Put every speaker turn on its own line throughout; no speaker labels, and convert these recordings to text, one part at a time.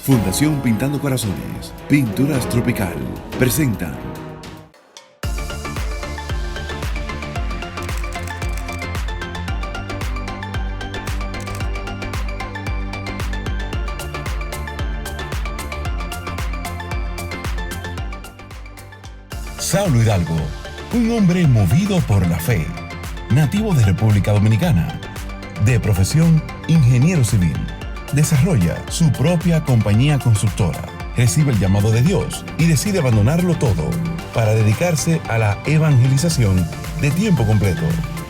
Fundación Pintando Corazones, Pinturas Tropical, presentan Saulo Hidalgo, un hombre movido por la fe, nativo de República Dominicana, de profesión ingeniero civil. Desarrolla su propia compañía constructora, recibe el llamado de Dios y decide abandonarlo todo para dedicarse a la evangelización de tiempo completo.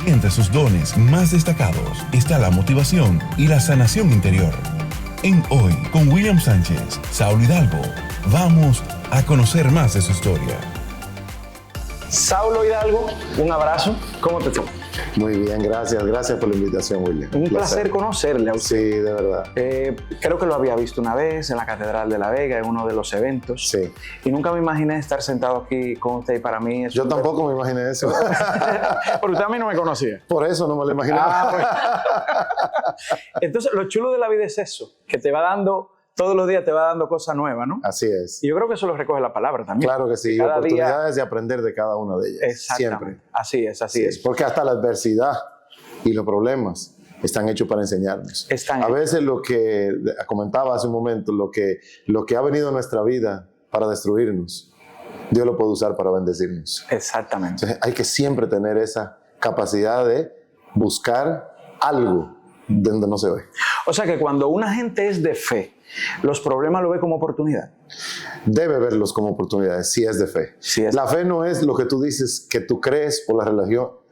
Entre sus dones más destacados está la motivación y la sanación interior. En Hoy con William Sánchez, Saulo Hidalgo, vamos a conocer más de su historia.
Saulo Hidalgo, un abrazo. ¿Cómo te fue?
Muy bien, gracias. Gracias por la invitación, William.
Un placer conocerle a usted.
Sí, de verdad.
Creo que lo había visto una vez en la Catedral de La Vega, en uno de los eventos.
Sí.
Y nunca me imaginé estar sentado aquí con usted y para mí es
Yo tampoco me imaginé eso.
Pero usted a mí no me conocía.
Por eso no me lo imaginaba.
Pues. Entonces, lo chulo de la vida es eso, que te va dando, todos los días te va dando cosas nuevas, ¿no?
Así es.
Y yo creo que eso lo recoge la palabra también.
Claro que sí,
cada
oportunidades de aprender de cada una de ellas.
Exactamente.
Siempre.
Así es, así es.
Porque hasta la adversidad y los problemas están hechos para enseñarnos. A veces lo que comentaba hace un momento, lo que ha venido a nuestra vida para destruirnos, Dios lo puede usar para bendecirnos.
Exactamente.
Entonces, hay que siempre tener esa capacidad de buscar algo de donde no se ve.
O sea que cuando una gente es de fe, los problemas lo ve como oportunidad.
Debe verlos como oportunidades, si es de fe.
Sí es.
La fe no es lo que tú dices que tú crees por la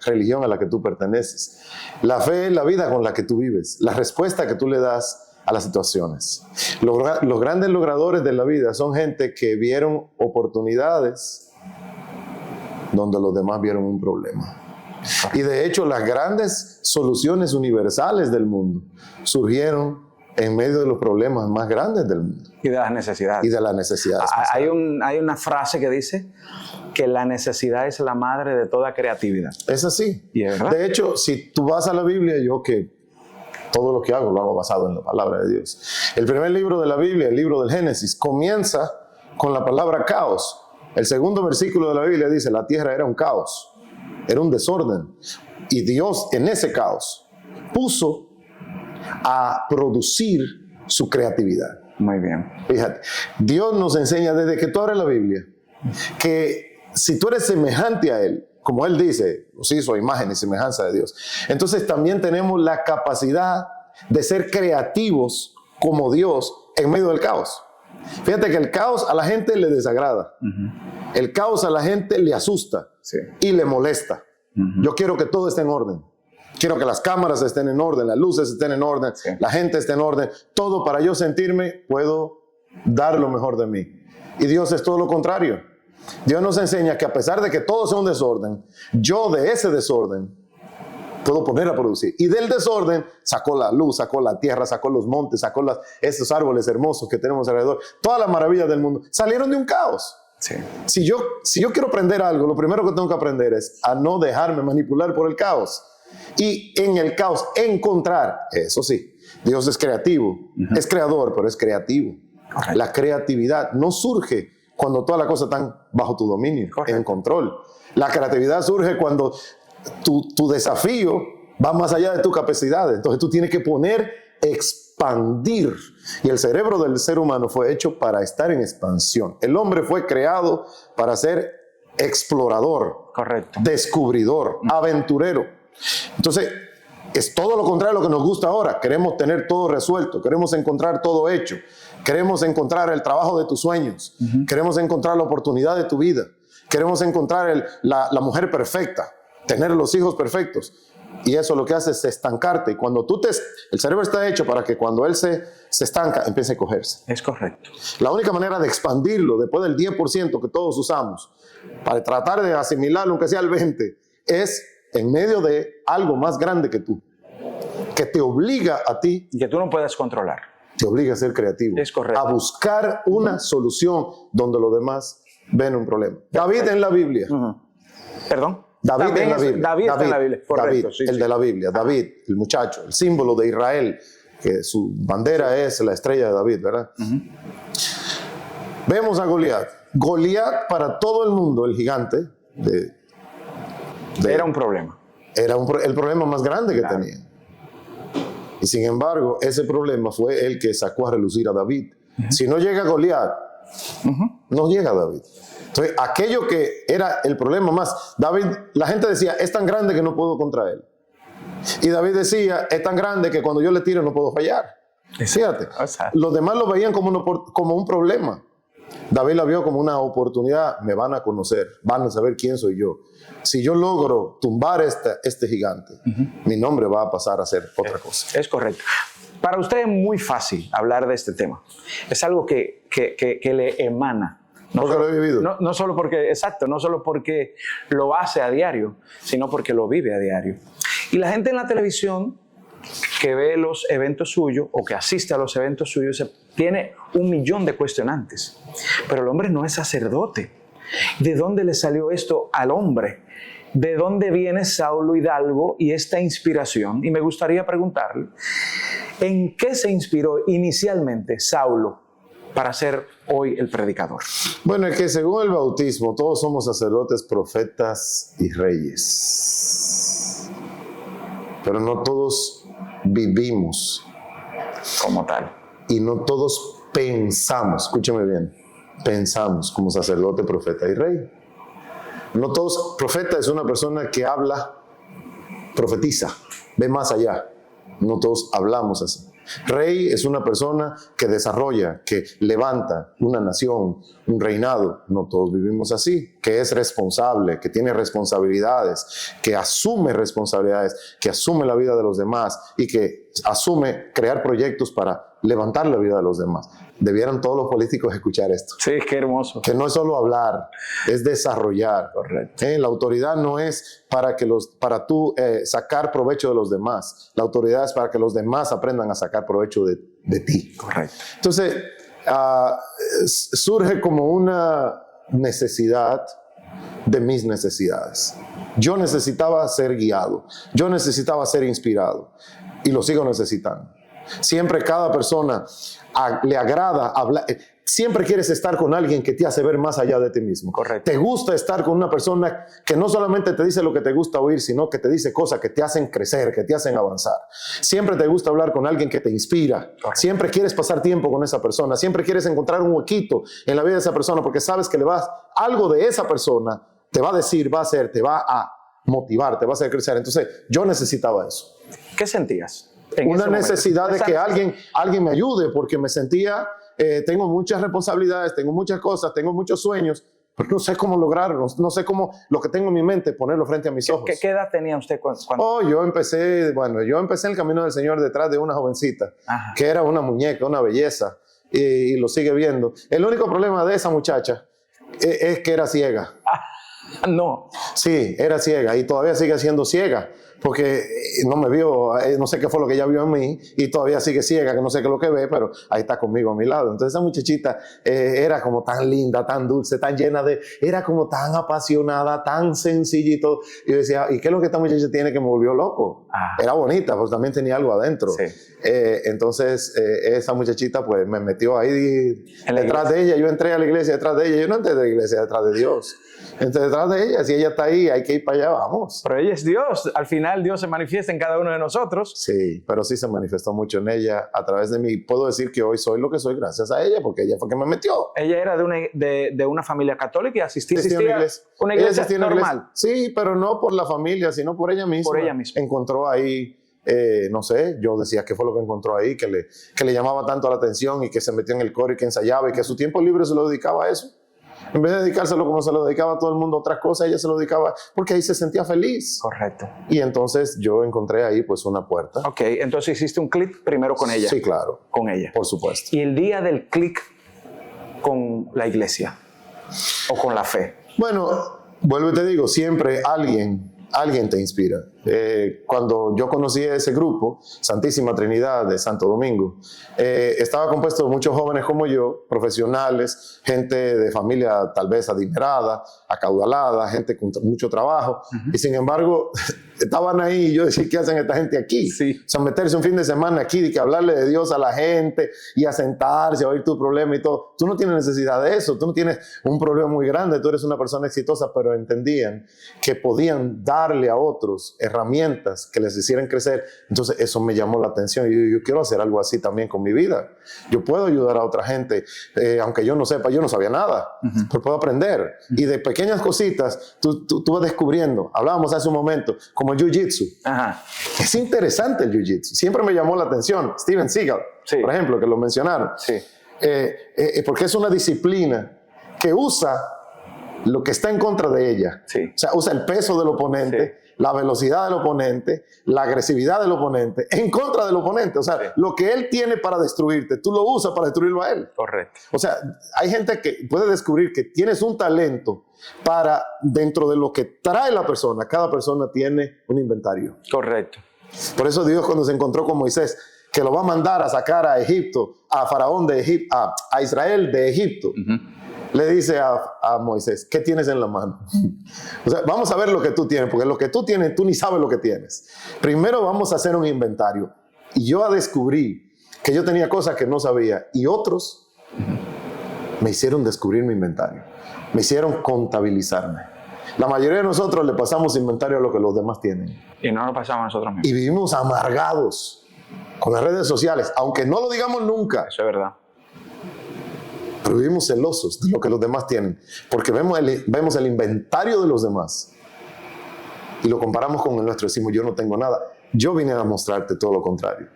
religión a la que tú perteneces. La fe es la vida con la que tú vives, la respuesta que tú le das a las situaciones. Los grandes logradores de la vida son gente que vieron oportunidades donde los demás vieron un problema. Y de hecho, las grandes soluciones universales del mundo surgieron en medio de los problemas más grandes del mundo.
Y de las necesidades.
Y de las necesidades.
Hay una frase que dice que la necesidad es la madre de toda creatividad.
Es así.
¿Y es verdad?
De hecho, si tú vas a la Biblia, yo que todo lo que hago lo hago basado en la palabra de Dios. El primer libro de la Biblia, el libro del Génesis, comienza con la palabra caos. El segundo versículo de la Biblia dice, la tierra era un caos, era un desorden. Y Dios en ese caos puso a producir su creatividad.
Muy bien.
Fíjate, Dios nos enseña desde que tú abres la Biblia que si tú eres semejante a Él, como Él dice, os hizo a imagen y semejanza de Dios, entonces también tenemos la capacidad de ser creativos como Dios en medio del caos. Fíjate que el caos a la gente le desagrada. El caos a la gente le asusta y le molesta. Yo quiero que todo esté en orden. Quiero que las cámaras estén en orden, las luces estén en orden, la gente esté en orden, todo para yo sentirme, puedo dar lo mejor de mí. Y Dios es todo lo contrario. Dios nos enseña que a pesar de que todo sea un desorden, yo de ese desorden puedo poner a producir. Y del desorden sacó la luz, sacó la tierra, sacó los montes, sacó esos árboles hermosos que tenemos alrededor. Todas las maravillas del mundo salieron de un caos.
Sí.
Si yo quiero aprender algo, lo primero que tengo que aprender es a no dejarme manipular por el caos. Y en el caos encontrar, eso sí, Dios es creativo, es creador, pero es creativo. Correcto. La creatividad no surge cuando todas las cosas están bajo tu dominio, en control. La creatividad surge cuando tu desafío va más allá de tus capacidades. Entonces tú tienes que expandir. Y el cerebro del ser humano fue hecho para estar en expansión. El hombre fue creado para ser explorador, correcto, descubridor, aventurero. Entonces, es todo lo contrario a lo que nos gusta ahora. Queremos tener todo resuelto, queremos encontrar todo hecho, queremos encontrar el trabajo de tus sueños, queremos encontrar la oportunidad de tu vida, queremos encontrar la mujer perfecta, tener los hijos perfectos. Y eso lo que hace es estancarte. Y cuando el cerebro está hecho para que cuando él se estanca, empiece a cogerse.
Es correcto.
La única manera de expandirlo, después del 10% que todos usamos, para tratar de asimilarlo, aunque sea el 20%, es en medio de algo más grande que tú, que te obliga a ti.
Y que tú no puedes controlar.
Te obliga a ser creativo.
Es correcto.
A buscar una solución donde los demás ven un problema. David en la Biblia.
¿Perdón?
David en la Biblia.
David está en la Biblia. Correcto,
David, el de la Biblia. David, el muchacho, el símbolo de Israel. que su bandera es la estrella de David, ¿verdad? Vemos a Goliat. Goliat, para todo el mundo, el gigante,
era un problema.
Era el problema más grande que tenía. Y sin embargo, ese problema fue el que sacó a relucir a David. Si no llega Goliat, no llega David. Entonces, aquello que era el problema más, David, la gente decía, es tan grande que no puedo contra él. Y David decía, es tan grande que cuando yo le tiro no puedo fallar. Fíjate, los demás lo veían como un problema. David la vio como una oportunidad. Me van a conocer, van a saber quién soy yo. Si yo logro tumbar este gigante, mi nombre va a pasar a ser otra cosa.
Es correcto. Para usted es muy fácil hablar de este tema. Es algo que le emana.
Porque lo he vivido.
No solo porque, exacto, no solo porque lo hace a diario, sino porque lo vive a diario. Y la gente en la televisión que ve los eventos suyos o que asiste a los eventos suyos tiene 1 millón de cuestionantes. Pero el hombre no es sacerdote. ¿De dónde le salió esto al hombre? ¿De dónde viene Saulo Hidalgo y esta inspiración? Y me gustaría preguntarle, ¿en qué se inspiró inicialmente Saulo para ser hoy el predicador?
Bueno, es que según el bautismo, todos somos sacerdotes, profetas y reyes. Pero no todos vivimos
como tal.
Y no todos pensamos, escúchame bien, pensamos como sacerdote, profeta y rey. No todos, profeta es una persona que habla, profetiza, ve más allá. No todos hablamos así. Rey es una persona que desarrolla, que levanta una nación, un reinado. No todos vivimos así. Que es responsable, que tiene responsabilidades, que asume responsabilidades, que asume la vida de los demás y que asume crear proyectos para levantar la vida de los demás. Debieran todos los políticos escuchar esto.
Sí, qué hermoso.
Que no es solo hablar, es desarrollar.
Correcto.
La autoridad no es para tú sacar provecho de los demás. La autoridad es para que los demás aprendan a sacar provecho de ti.
Correcto.
Entonces, surge como una necesidad de mis necesidades. Yo necesitaba ser guiado. Yo necesitaba ser inspirado. Y lo sigo necesitando. Siempre cada persona le agrada hablar. Siempre quieres estar con alguien que te hace ver más allá de ti mismo.
Correcto.
Te gusta estar con una persona que no solamente te dice lo que te gusta oír, sino que te dice cosas que te hacen crecer, que te hacen avanzar. Siempre te gusta hablar con alguien que te inspira.
Correcto.
Siempre quieres pasar tiempo con esa persona. Siempre quieres encontrar un huequito en la vida de esa persona porque sabes que algo de esa persona te va a decir, va a hacer, te va a motivar, te va a hacer crecer. Entonces, yo necesitaba eso.
¿Qué sentías?
Una necesidad de que alguien me ayude, porque me sentía, tengo muchas responsabilidades, tengo muchas cosas, tengo muchos sueños, pero no sé cómo lograrlo, no sé cómo lo que tengo en mi mente ponerlo frente a mis ojos.
¿Qué edad tenía usted cuando?
Yo empecé el camino del Señor detrás de una jovencita, que era una muñeca, una belleza, y lo sigue viendo. El único problema de esa muchacha es que era ciega.
No.
Sí, era ciega y todavía sigue siendo ciega. Porque no me vio, no sé qué fue lo que ella vio en mí y todavía sigue ciega, que no sé qué es lo que ve, pero ahí está conmigo a mi lado. Entonces esa muchachita era como tan linda, tan dulce, tan llena era como tan apasionada, tan sencillito. Y yo decía, ¿y qué es lo que esta muchacha tiene que me volvió loco? Era bonita, pues también tenía algo adentro. Sí. Entonces esa muchachita pues me metió ahí detrás de ella. Yo entré a la iglesia detrás de ella. Yo no entré de la iglesia detrás de Dios. Entonces detrás de ella, si ella está ahí, hay que ir para allá, vamos.
Pero ella es Dios. Al final Dios se manifiesta en cada uno de nosotros.
Sí, pero sí se manifestó mucho en ella a través de mí. Puedo decir que hoy soy lo que soy gracias a ella, porque ella fue que me metió.
Ella era de una familia católica y asistía a una iglesia normal.
Sí, pero no por la familia, sino por ella misma.
Por ella misma.
Encontró ahí, no sé, yo decía qué fue lo que encontró ahí, que le llamaba tanto la atención y que se metió en el coro y que ensayaba y que su tiempo libre se lo dedicaba a eso. En vez de dedicárselo como se lo dedicaba a todo el mundo a otras cosas, ella se lo dedicaba porque ahí se sentía feliz.
Correcto.
Y entonces yo encontré ahí pues una puerta.
Ok, entonces hiciste un clic primero con ella.
Sí, claro.
Con ella.
Por supuesto.
Y el día del clic con la iglesia o con la fe.
Bueno, vuelvo y te digo, siempre alguien alguien te inspira. Cuando yo conocí ese grupo, Santísima Trinidad de Santo Domingo, estaba compuesto de muchos jóvenes como yo, profesionales, gente de familia tal vez adinerada, acaudalada, gente con mucho trabajo, y sin embargo estaban ahí y yo decía, ¿qué hacen esta gente aquí?
Sí.
O sea, meterse un fin de semana aquí y que hablarle de Dios a la gente y a sentarse, a oír tu problema y todo. Tú no tienes necesidad de eso, tú no tienes un problema muy grande, tú eres una persona exitosa, pero entendían que podían darle a otros herramientas que les hicieran crecer. Entonces eso me llamó la atención y yo quiero hacer algo así también con mi vida. Yo puedo ayudar a otra gente, aunque yo no sepa, yo no sabía nada, pero puedo aprender. Y de pequeñas cositas tú vas descubriendo. Hablábamos hace un momento, como el Jiu-Jitsu.
Ajá.
Es interesante el Jiu-Jitsu. Siempre me llamó la atención. Steven Seagal,
Sí.
por ejemplo, que lo mencionaron.
Sí.
Porque es una disciplina que usa lo que está en contra de ella.
Sí.
O sea, usa el peso del oponente, la velocidad del oponente, la agresividad del oponente, en contra del oponente. O sea, lo que él tiene para destruirte, tú lo usas para destruirlo a él.
Correcto.
O sea, hay gente que puede descubrir que tienes un talento para, dentro de lo que trae la persona, cada persona tiene un inventario.
Correcto.
Por eso Dios, cuando se encontró con Moisés, que lo va a mandar a sacar a Egipto, a Faraón de Egipto, a Israel de Egipto, le dice a Moisés, ¿qué tienes en la mano? O sea, vamos a ver lo que tú tienes, porque lo que tú tienes, tú ni sabes lo que tienes. Primero vamos a hacer un inventario. Y yo descubrí que yo tenía cosas que no sabía, y otros me hicieron descubrir mi inventario. Me hicieron contabilizarme. La mayoría de nosotros le pasamos inventario a lo que los demás tienen.
Y no lo pasamos a nosotros mismos.
Y vivimos amargados con las redes sociales, aunque no lo digamos nunca.
Eso es verdad.
Pero vivimos celosos de lo que los demás tienen, porque vemos el inventario de los demás y lo comparamos con el nuestro. Decimos, yo no tengo nada. Yo vine a mostrarte todo lo contrario.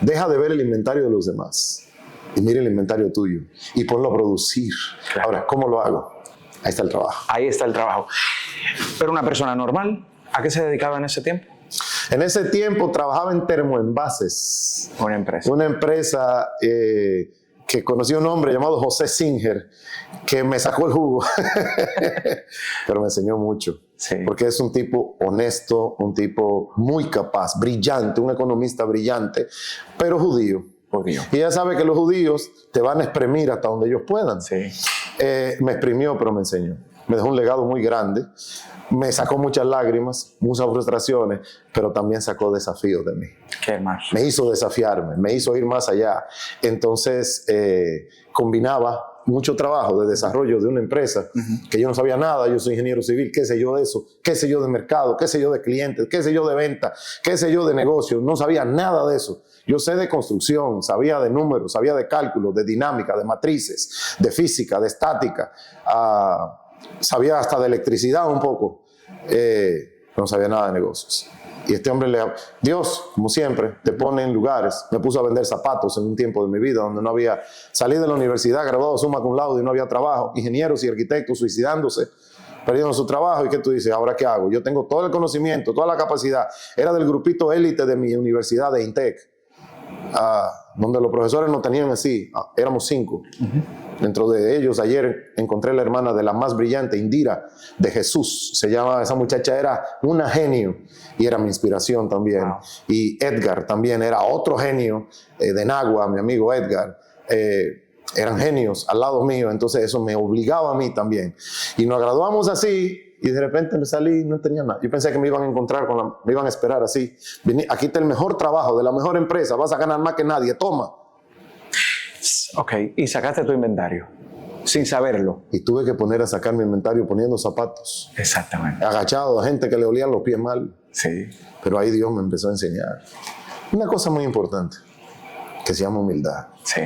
Deja de ver el inventario de los demás y mira el inventario tuyo y ponlo a producir.
Claro.
Ahora, ¿cómo lo hago? Ahí está el trabajo.
Ahí está el trabajo. Pero una persona normal, ¿a qué se dedicaba en ese tiempo?
En ese tiempo trabajaba en termoenvases.
Una empresa.
Una empresa que conocí a un hombre llamado José Singer, que me sacó el jugo, pero me enseñó mucho.
Sí.
Porque es un tipo honesto, un tipo muy capaz, brillante, un economista brillante, pero judío.
Judío.
Y ella sabe que los judíos te van a exprimir hasta donde ellos puedan.
Sí.
Me exprimió, pero me enseñó. Me dejó un legado muy grande. Me sacó muchas lágrimas, muchas frustraciones, pero también sacó desafíos de mí.
Qué hermoso.
Me hizo desafiarme, me hizo ir más allá. Entonces, combinaba mucho trabajo de desarrollo de una empresa, que yo no sabía nada, yo soy ingeniero civil, qué sé yo de eso, qué sé yo de mercado, qué sé yo de clientes, qué sé yo de venta, qué sé yo de negocios, no sabía nada de eso. Yo sé de construcción, sabía de números, sabía de cálculos, de dinámica, de matrices, de física, de estática, sabía hasta de electricidad un poco, no sabía nada de negocios. Y este hombre, Dios, como siempre, te pone en lugares. Me puso a vender zapatos en un tiempo de mi vida donde no había salido de la universidad, graduado summa cum laude y no había trabajo. Ingenieros y arquitectos suicidándose, perdiendo su trabajo. ¿Y qué tú dices? ¿Ahora qué hago? Yo tengo todo el conocimiento, toda la capacidad. Era del grupito élite de mi universidad de INTEC, donde los profesores no tenían así. Éramos 5. Dentro de ellos, ayer encontré la hermana de la más brillante, Indira, de Jesús. Se llama, esa muchacha era una genio y era mi inspiración también. Wow. Y Edgar también era otro genio de Nagua, mi amigo Edgar. Eran genios al lado mío, entonces eso me obligaba a mí también. Y nos graduamos así y de repente me salí y no tenía nada. Yo pensé que me iban a encontrar, me iban a esperar así. Aquí está el mejor trabajo de la mejor empresa, vas a ganar más que nadie, toma.
Ok, y sacaste tu inventario, sin saberlo.
Y tuve que poner a sacar mi inventario poniendo zapatos.
Exactamente.
Agachado a gente que le olían los pies mal.
Sí.
Pero ahí Dios me empezó a enseñar una cosa muy importante, que se llama humildad.
Sí.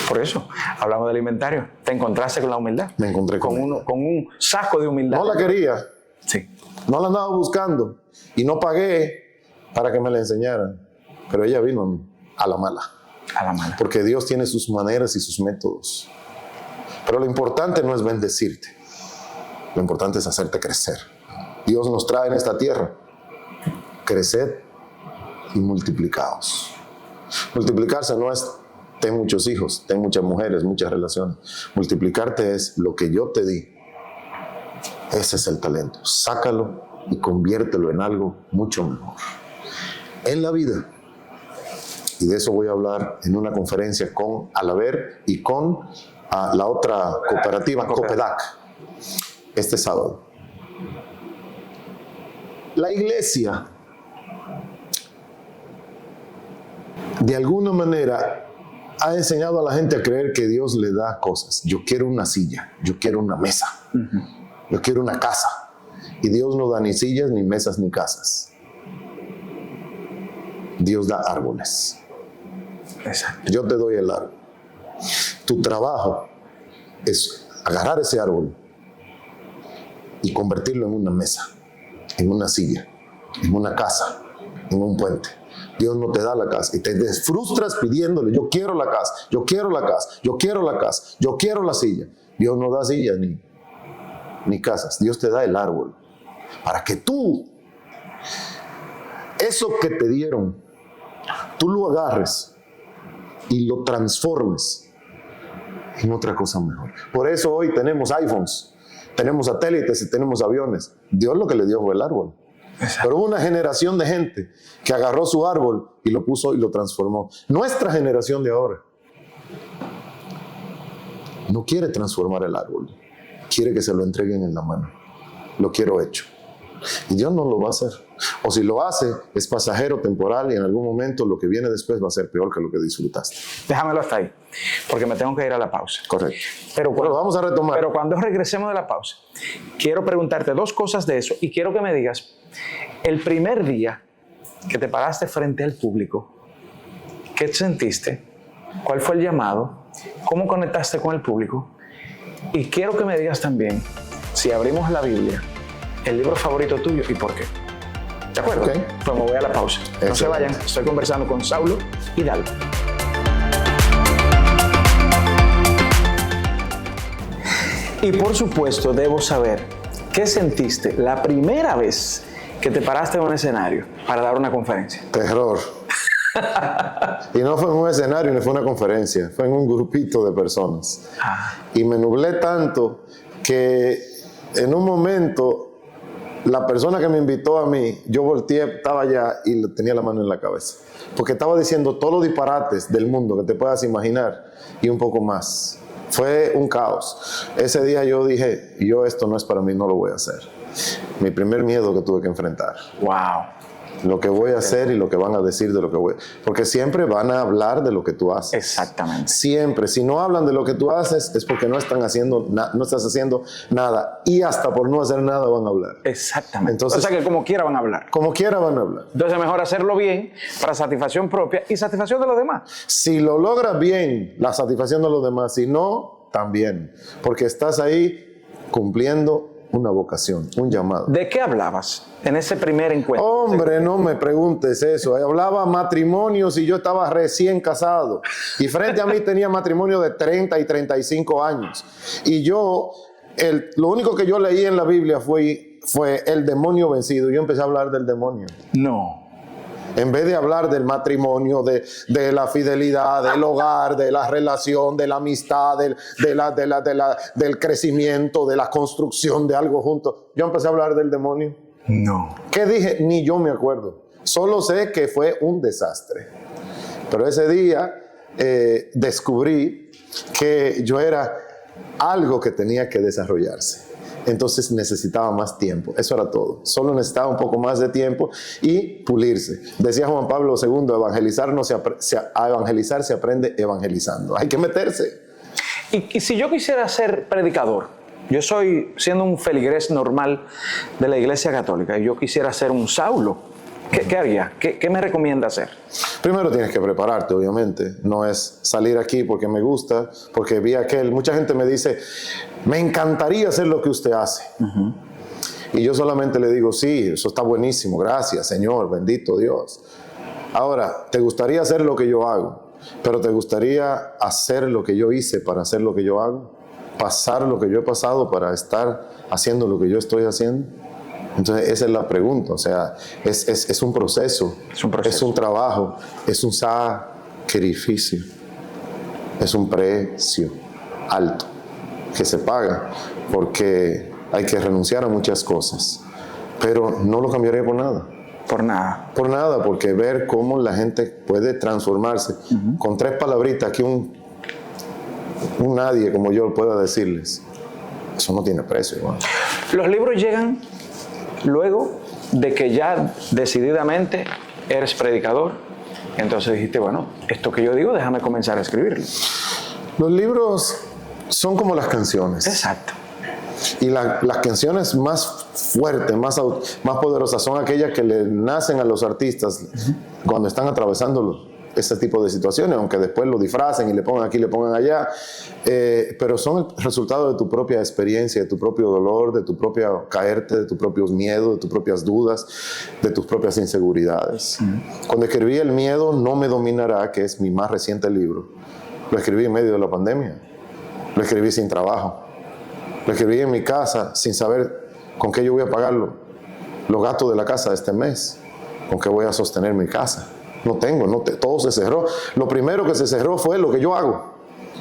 Por eso, hablamos del inventario. ¿Te encontraste con la humildad?
Me encontré con
un saco de humildad.
No la quería.
Sí.
No la andaba buscando. Y no pagué para que me la enseñaran. Pero ella vino a mí, a la mala.
A la mala.
Porque Dios tiene sus maneras y sus métodos. Pero lo importante no es bendecirte. Lo importante es hacerte crecer. Dios nos trae en esta tierra. Creced y multiplicaos. Multiplicarse no es ten muchos hijos, ten muchas mujeres, muchas relaciones. Multiplicarte es lo que yo te di. Ese es el talento. Sácalo y conviértelo en algo mucho mejor. En la vida, y de eso voy a hablar en una conferencia con Alaber y con la otra cooperativa, Copedac, este sábado. La iglesia, de alguna manera, ha enseñado a la gente a creer que Dios le da cosas. Yo quiero una silla, yo quiero una mesa, yo quiero una casa. Y Dios no da ni sillas, ni mesas, ni casas. Dios da árboles.
Exacto.
Yo te doy el árbol. Tu trabajo es agarrar ese árbol y convertirlo en una mesa, en una silla, en una casa, en un puente. Dios no te da la casa y te frustras pidiéndole, yo quiero la casa, yo quiero la casa, yo quiero la casa, yo quiero la silla. Dios no da sillas ni casas. Dios te da el árbol para que tú, eso que te dieron, tú lo agarres y lo transformes en otra cosa mejor. Por eso hoy tenemos iPhones, tenemos satélites y tenemos aviones. Dios lo que le dio fue el árbol. Exacto. Pero hubo una generación de gente que agarró su árbol y lo puso y lo transformó. Nuestra generación de ahora no quiere transformar el árbol, quiere que se lo entreguen en la mano. Lo quiero hecho. Y Dios no lo va a hacer. O si lo hace, es pasajero, temporal, y en algún momento lo que viene después va a ser peor que lo que disfrutaste.
Déjamelo hasta ahí, porque me tengo que ir a la pausa.
Correcto.
Pero
lo vamos a retomar.
Pero cuando regresemos de la pausa, quiero preguntarte dos cosas de eso y quiero que me digas, el primer día que te paraste frente al público, ¿qué sentiste? ¿Cuál fue el llamado? ¿Cómo conectaste con el público? Y quiero que me digas también, si abrimos la Biblia, el libro favorito tuyo y por qué. ¿De acuerdo? Okay. Pues me voy a la pausa. No se vayan, estoy conversando con Saulo Hidalgo. Y por supuesto, debo saber, ¿qué sentiste la primera vez que te paraste en un escenario para dar una conferencia?
Terror. Y no fue en un escenario, ni fue una conferencia, fue en un grupito de personas. Y me nublé tanto que en un momento la persona que me invitó a mí, yo volteé, estaba allá y le tenía la mano en la cabeza. Porque estaba diciendo todos los disparates del mundo que te puedas imaginar y un poco más. Fue un caos. Ese día yo dije, esto no es para mí, no lo voy a hacer. Mi primer miedo que tuve que enfrentar.
¡Wow!
Lo que voy a hacer y lo que van a decir de lo que voy a... Porque siempre van a hablar de lo que tú haces.
Exactamente.
Siempre. Si no hablan de lo que tú haces es porque no estás haciendo nada. Y hasta por no hacer nada van a hablar.
Exactamente.
Entonces,
o sea que como quiera van a hablar.
Como quiera van a hablar.
Entonces es mejor hacerlo bien para satisfacción propia y satisfacción de los demás.
Si lo logras bien, la satisfacción de los demás. Si no, también. Porque estás ahí cumpliendo una vocación, un llamado.
¿De qué hablabas en ese primer encuentro?
Hombre, no me preguntes eso. Hablaba matrimonios y yo estaba recién casado. Y frente a mí tenía matrimonio de 30 y 35 años. Y yo, lo único que yo leí en la Biblia fue el demonio vencido. Yo empecé a hablar del demonio.
No.
En vez de hablar del matrimonio, de la fidelidad, del hogar, de la relación, de la amistad, del crecimiento, de la construcción de algo juntos, yo empecé a hablar del demonio.
No.
¿Qué dije? Ni yo me acuerdo. Solo sé que fue un desastre. Pero ese día descubrí que yo era algo que tenía que desarrollarse. Entonces necesitaba más tiempo. Eso era todo. Solo necesitaba un poco más de tiempo y pulirse. Decía Juan Pablo II, a evangelizar se aprende evangelizando. Hay que meterse.
Y si yo quisiera ser predicador, yo soy siendo un feligrés normal de la Iglesia Católica y yo quisiera ser un Saulo, ¿qué haría? ¿Qué me recomienda hacer?
Primero tienes que prepararte, obviamente. No es salir aquí porque me gusta, porque vi aquel. Mucha gente me dice, me encantaría hacer lo que usted hace. Uh-huh. Y yo solamente le digo, sí, eso está buenísimo, gracias, Señor, bendito Dios. Ahora, ¿te gustaría hacer lo que yo hago? Pero ¿te gustaría hacer lo que yo hice para hacer lo que yo hago? ¿Pasar lo que yo he pasado para estar haciendo lo que yo estoy haciendo? Entonces esa es la pregunta, o sea, es un proceso, es un trabajo, es un sacrificio, es un precio alto que se paga porque hay que renunciar a muchas cosas, pero no lo cambiaría por nada.
Por nada.
Por nada, porque ver cómo la gente puede transformarse con 3 palabritas que un nadie como yo pueda decirles, eso no tiene precio. Igual.
Los libros llegan luego de que ya decididamente eres predicador. Entonces dijiste, bueno, esto que yo digo, déjame comenzar a escribirlo.
Los libros son como las canciones.
Exacto.
Y las canciones más fuertes, más poderosas son aquellas que le nacen a los artistas cuando están atravesando ese tipo de situaciones, aunque después lo disfracen y le pongan aquí, le pongan allá, pero son el resultado de tu propia experiencia, de tu propio dolor, de tu propia caerte, de tus propios miedos, de tus propias dudas, de tus propias inseguridades. Cuando escribí El miedo no me dominará, que es mi más reciente libro, lo escribí en medio de la pandemia, lo escribí sin trabajo, lo escribí en mi casa sin saber con qué yo voy a pagar los gastos de la casa de este mes, con qué voy a sostener mi casa. Todo se cerró. Lo primero que se cerró fue lo que yo hago.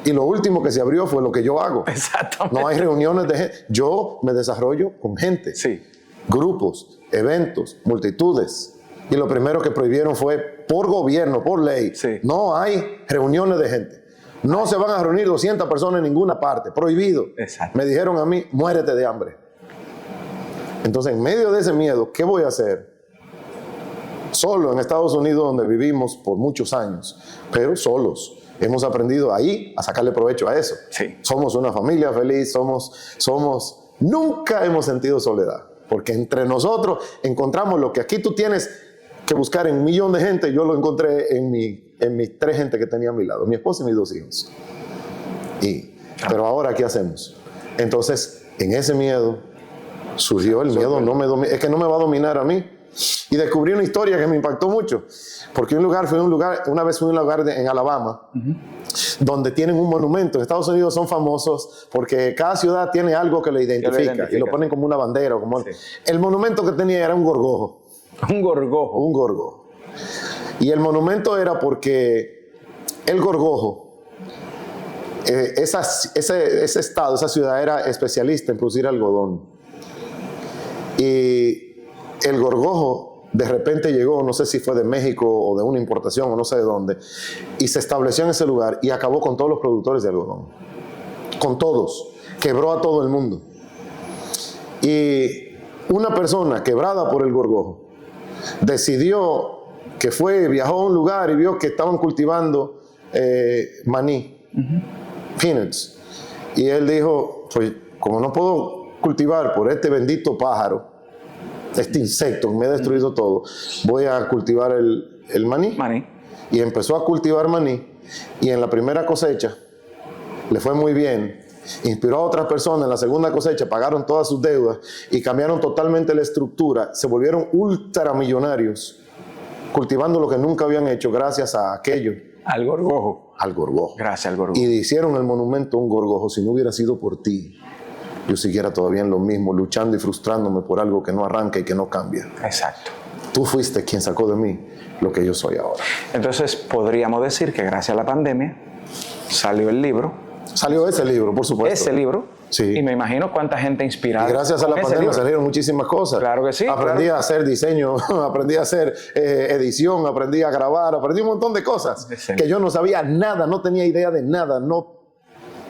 Y lo último que se abrió fue lo que yo hago.
Exactamente.
No hay reuniones de gente. Yo me desarrollo con gente.
Sí.
Grupos, eventos, multitudes. Y lo primero que prohibieron fue por gobierno, por ley.
Sí.
No hay reuniones de gente. No se van a reunir 200 personas en ninguna parte. Prohibido.
Exacto.
Me dijeron a mí, muérete de hambre. Entonces, en medio de ese miedo, ¿qué voy a hacer? Solo en Estados Unidos, donde vivimos por muchos años, pero solos. Hemos aprendido ahí a sacarle provecho a eso.
Sí.
Somos una familia feliz, nunca hemos sentido soledad, porque entre nosotros encontramos lo que aquí tú tienes que buscar en 1 millón de gente, yo lo encontré en mis 3 gente que tenía a mi lado, mi esposa y mis 2 hijos. Pero ahora, ¿qué hacemos? Entonces, en ese miedo surgió el miedo, es que no me va a dominar a mí. Y descubrí una historia que me impactó mucho, porque una vez fui a un lugar en Alabama, donde tienen un monumento. En Estados Unidos son famosos porque cada ciudad tiene algo que lo identifica y lo ponen como una bandera. Sí. El monumento que tenía era un gorgojo.
Un gorgojo.
Un gorgojo. Y el monumento era porque el gorgojo, ese estado, esa ciudad era especialista en producir algodón. Y el gorgojo de repente llegó, no sé si fue de México o de una importación o no sé de dónde, y se estableció en ese lugar y acabó con todos los productores de algodón. Con todos. Quebró a todo el mundo. Y una persona quebrada por el gorgojo decidió viajó a un lugar y vio que estaban cultivando maní, peanuts. Y él dijo, pues como no puedo cultivar por este bendito pájaro, este insecto que me ha destruido todo, voy a cultivar el maní. Y empezó a cultivar maní, y en la primera cosecha le fue muy bien, inspiró a otras personas. En la segunda cosecha pagaron todas sus deudas y cambiaron totalmente la estructura, se volvieron ultramillonarios cultivando lo que nunca habían hecho gracias a aquello.
Al gorgojo.
Al gorgojo.
Gracias al gorgojo.
Y hicieron el monumento a un gorgojo. Si no hubiera sido por ti, yo siguiera todavía en lo mismo, luchando y frustrándome por algo que no arranca y que no cambia.
Exacto.
Tú fuiste quien sacó de mí lo que yo soy ahora.
Entonces, podríamos decir que gracias a la pandemia salió el libro.
Salió ese libro, por supuesto.
Ese libro.
Sí.
Y me imagino cuánta gente inspirada.
Y gracias a la pandemia salieron muchísimas cosas.
Claro que sí.
Aprendí a hacer diseño, aprendí a hacer edición, aprendí a grabar, aprendí un montón de cosas que yo no sabía nada, no tenía idea de nada.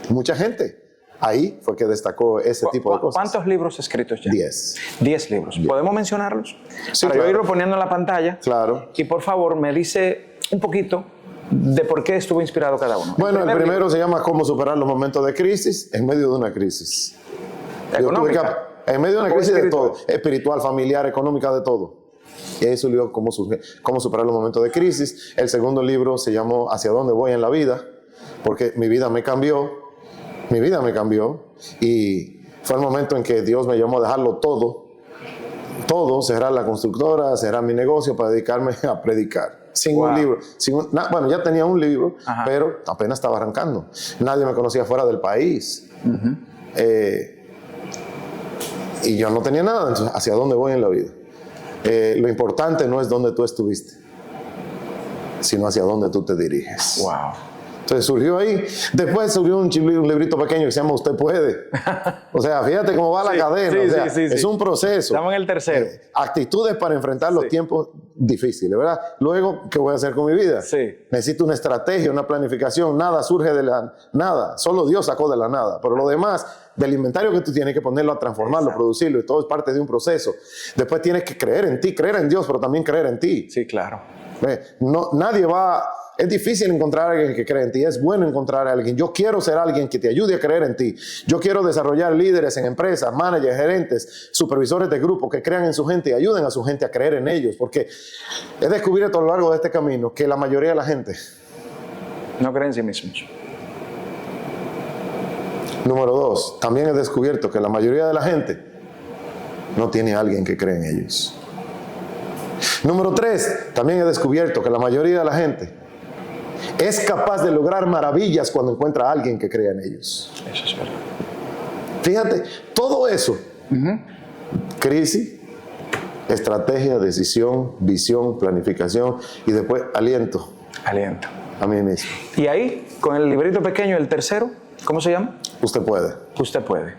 Mucha gente. Ahí fue que destacó ese tipo de cosas.
¿Cuántos libros escritos ya?
10.
10 libros. ¿Podemos mencionarlos?
Sí,
para
claro.
yo irlo poniendo en la pantalla.
Claro.
Y por favor, me dice un poquito de por qué estuvo inspirado cada uno.
Bueno, el primero se llama Cómo superar los momentos de crisis en medio de una crisis.
¿Económica?
En medio de una crisis de todo. Espiritual, familiar, económica, de todo. Y ahí surgió Cómo superar los momentos de crisis. El segundo libro se llamó Hacia dónde voy en la vida, porque mi vida me cambió. Mi vida me cambió y fue el momento en que Dios me llamó a dejarlo todo, cerrar la constructora, cerrar mi negocio para dedicarme a predicar. Sin un libro, bueno, ya tenía un libro, pero apenas estaba arrancando. Nadie me conocía fuera del país. Y yo no tenía nada, entonces, ¿hacia dónde voy en la vida? Lo importante no es dónde tú estuviste, sino hacia dónde tú te diriges.
Wow.
Entonces surgió ahí. Después surgió un librito pequeño que se llama Usted Puede. O sea, fíjate cómo va la cadena. O sea, es un proceso.
Estamos en el tercero.
Actitudes para enfrentar los tiempos difíciles, ¿verdad? Luego, ¿qué voy a hacer con mi vida? Necesito una estrategia, una planificación. Nada surge de la nada. Solo Dios sacó de la nada. Pero lo demás, del inventario que tú tienes que ponerlo a transformarlo, producirlo, y todo es parte de un proceso. Después tienes que creer en ti, creer en Dios, pero también creer en ti.
Sí, claro.
No, nadie va... Es difícil encontrar a alguien que cree en ti, es bueno encontrar a alguien. Yo quiero ser alguien que te ayude a creer en ti. Yo quiero desarrollar líderes en empresas, managers, gerentes, supervisores de grupo que crean en su gente y ayuden a su gente a creer en ellos. Porque he descubierto a lo largo de este camino que la mayoría de la gente
no cree en sí mismos.
Número 2, también he descubierto que la mayoría de la gente no tiene a alguien que cree en ellos. Número 3, también he descubierto que la mayoría de la gente es capaz de lograr maravillas cuando encuentra a alguien que crea en ellos.
Eso es verdad.
Fíjate, todo eso, crisis, estrategia, decisión, visión, planificación y después aliento.
Aliento.
A mí mismo.
Y ahí, con el librito pequeño, el tercero, ¿cómo se llama?
Usted puede.
Usted puede.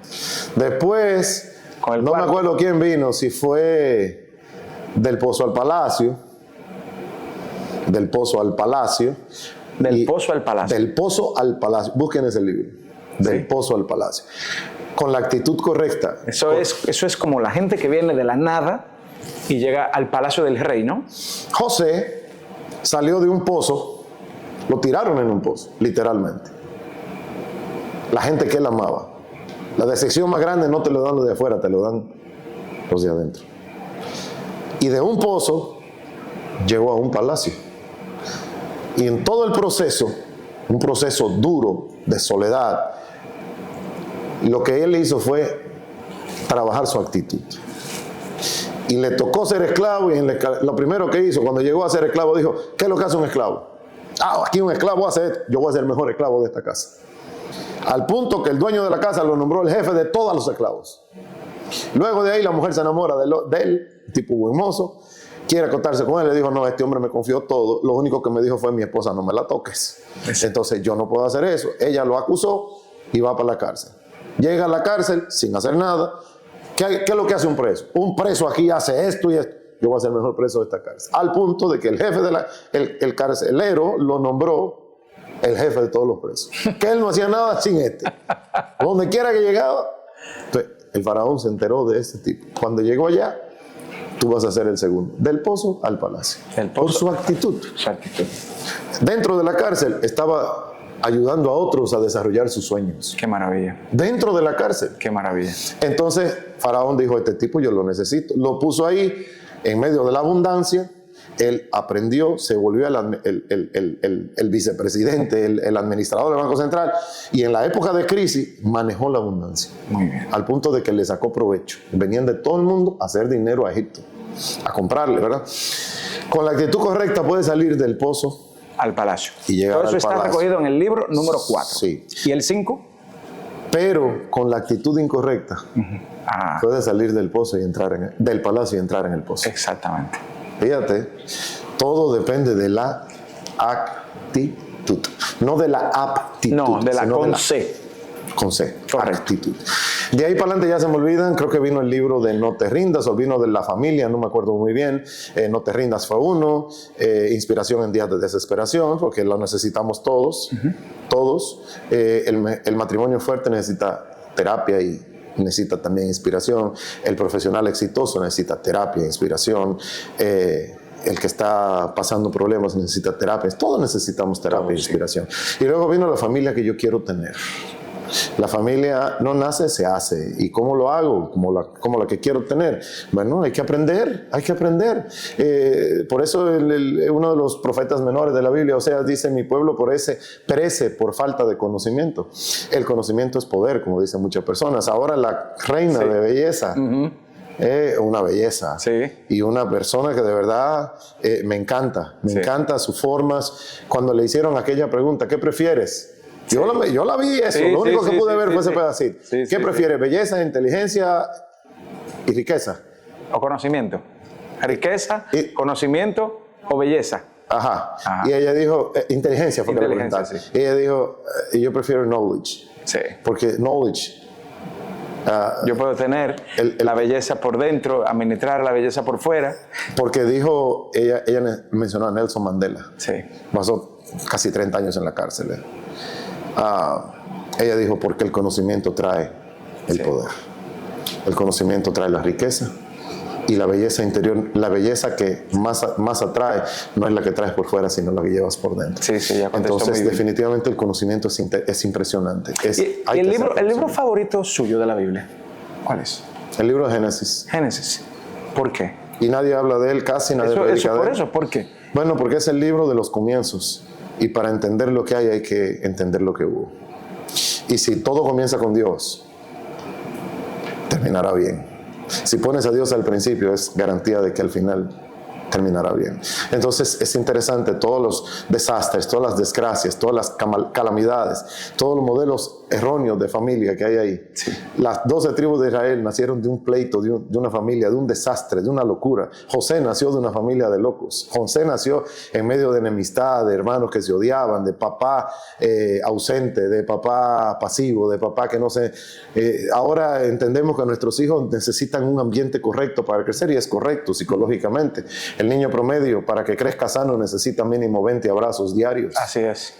Después,
con el
no me acuerdo quién vino, si fue del Pozo al Palacio. Del Pozo al Palacio.
Del Pozo al Palacio.
Del Pozo al Palacio. Busquen ese libro. Del Pozo al Palacio. Con la actitud correcta.
Eso es como la gente que viene de la nada y llega al Palacio del Rey, ¿no?
José salió de un pozo, lo tiraron en un pozo, literalmente. La gente que él amaba. La decepción más grande no te lo dan los de afuera, te lo dan los de adentro. Y de un pozo llegó a un palacio. Y en todo el proceso, un proceso duro de soledad, lo que él hizo fue trabajar su actitud. Y le tocó ser esclavo, y lo primero que hizo cuando llegó a ser esclavo dijo, ¿qué es lo que hace un esclavo? Aquí un esclavo hace esto, yo voy a ser el mejor esclavo de esta casa. Al punto que el dueño de la casa lo nombró el jefe de todos los esclavos. Luego de ahí la mujer se enamora de él, tipo buen mozo, quiere acostarse con él, le dijo, no, este hombre me confió todo, lo único que me dijo fue, mi esposa, no me la toques. Entonces yo no puedo hacer eso. Ella lo acusó y va para la cárcel. Llega a la cárcel sin hacer nada. ¿Qué es lo que hace un preso? Un preso aquí hace esto y esto. Yo voy a ser el mejor preso de esta cárcel. Al punto de que el jefe el carcelero lo nombró el jefe de todos los presos. Que él no hacía nada sin este. Donde quiera que llegaba. Entonces, el faraón se enteró de este tipo. Cuando llegó allá, tú vas a ser el segundo. Del pozo al palacio. Por su actitud.
Su actitud.
Dentro de la cárcel estaba ayudando a otros a desarrollar sus sueños.
Qué maravilla.
Dentro de la cárcel.
Qué maravilla.
Entonces, faraón dijo, este tipo yo lo necesito. Lo puso ahí, en medio de la abundancia. Él aprendió, se volvió el vicepresidente, el administrador del Banco Central, y en la época de crisis manejó la abundancia.
Muy bien.
Al punto de que le sacó provecho. Venían de todo el mundo a hacer dinero a Egipto, a comprarle, ¿verdad? Con la actitud correcta puede salir del pozo
al palacio.
Y llegar
todo eso
al
está
palacio.
recogido en el libro número 4.
Sí.
¿Y el 5?
Pero con la actitud incorrecta puede salir del pozo y entrar del palacio y entrar en el pozo.
Exactamente.
Fíjate, todo depende de la actitud, no de la aptitud.
No, de la
sino
con
de la,
C.
Con C,
Correcto.
actitud. De ahí para adelante ya se me olvidan, creo que vino el libro de No te rindas, o vino de La Familia, no me acuerdo muy bien. No te rindas fue uno, Inspiración en días de desesperación, porque lo necesitamos todos, todos. El matrimonio fuerte necesita terapia y necesita también inspiración. El profesional exitoso necesita terapia e inspiración. El que está pasando problemas necesita terapia. Todos necesitamos terapia e inspiración. Y luego vino la familia que yo quiero tener. La familia no nace, se hace. ¿Y cómo lo hago? Como la que quiero tener. Bueno, hay que aprender, hay que aprender. Por eso uno de los profetas menores de la Biblia, Oseas, dice, mi pueblo perece por falta de conocimiento. El conocimiento es poder, como dicen muchas personas. Ahora la reina de belleza, una belleza.
Sí.
Y una persona que de verdad me encanta. Me encanta sus formas. Cuando le hicieron aquella pregunta, ¿qué prefieres? Yo la vi eso, lo único que pude ver fue ese pedacito. ¿Qué prefieres? ¿Belleza, inteligencia y riqueza?
¿O conocimiento? ¿Riqueza, conocimiento o belleza?
Ajá. Y ella dijo, inteligencia fue que le preguntaron. Sí. Ella dijo, yo prefiero knowledge.
Sí.
Porque knowledge.
Yo puedo tener la belleza por dentro, administrar la belleza por fuera.
Porque dijo, ella mencionó a Nelson Mandela.
Sí.
Pasó casi 30 años en la cárcel. Ella dijo, porque el conocimiento trae el poder. El conocimiento trae la riqueza. Y la belleza interior, la belleza que más atrae, no es la que traes por fuera, sino la que llevas por dentro.
Sí, ya
entonces, definitivamente el conocimiento es impresionante.
¿Y el libro favorito suyo de la Biblia? ¿Cuál es?
El libro de Génesis.
Génesis. ¿Por qué?
Y nadie habla de él, casi nadie predica de él.
¿Por eso? ¿Por qué?
Bueno, porque es el libro de los comienzos. Y para entender lo que hay que entender lo que hubo. Y si todo comienza con Dios, terminará bien. Si pones a Dios al principio, es garantía de que al final terminará bien. Entonces es interesante todos los desastres, todas las desgracias, todas las calamidades, todos los modelos erróneos de familia que hay ahí. Sí. Las 12 tribus de Israel nacieron de un pleito, de una familia, de un desastre, de una locura. José nació de una familia de locos. José nació en medio de enemistad, de hermanos que se odiaban, de papá ausente, de papá pasivo, de papá que no se... ahora entendemos que nuestros hijos necesitan un ambiente correcto para crecer, y es correcto psicológicamente. El niño promedio, para que crezca sano, necesita mínimo 20 abrazos diarios.
Así es.